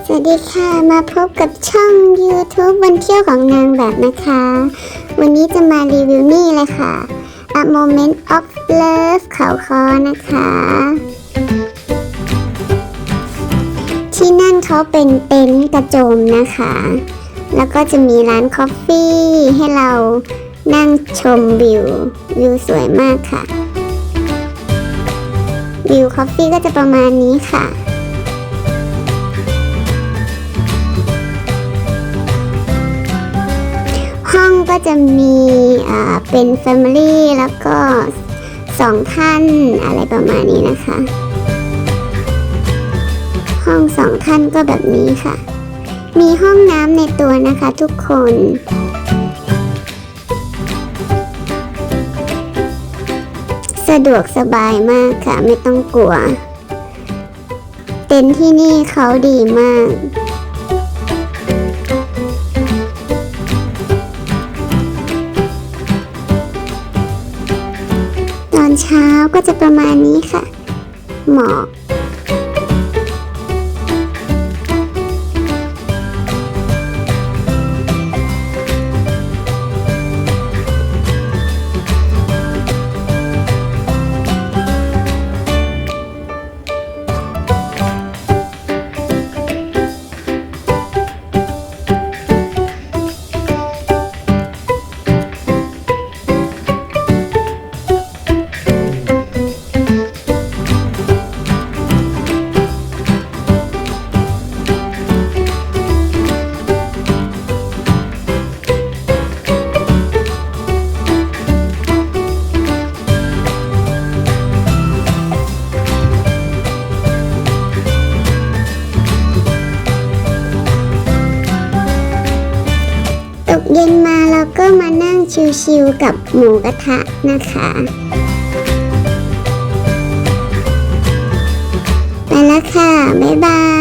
สวัสดีค่ะมาพบกับช่อง YouTube วันเที่ยวของนางแบบนะคะ วันนี้จะมารีวิวนี่เลยค่ะ A Moment of Love เขาคอนะคะ ที่นั่นเขาเป็นเต็นท์กระโจมนะคะ แล้วก็จะมีร้านคอฟฟี่ให้เรานั่งชมวิวสวยมากค่ะ วิวคอฟฟี่ก็จะประมาณนี้ค่ะ ห้องก็จะมีเป็น Family แล้วก็2 ท่านอะไรประมาณนี้นะคะ ห้อง2 ท่านก็แบบนี้ค่ะ มีห้องน้ำในตัวนะคะทุกคน สะดวกสบายมากค่ะไม่ต้องกลัว เต็นท์ที่นี่เขาดีมากตอนเช้าก็จะประมาณนี้ค่ะ หมอกตกเย็นมาเราก็มานั่งชิลๆกับหมูกระทะนะคะ ไปแล้วค่ะ บ๊ายบาย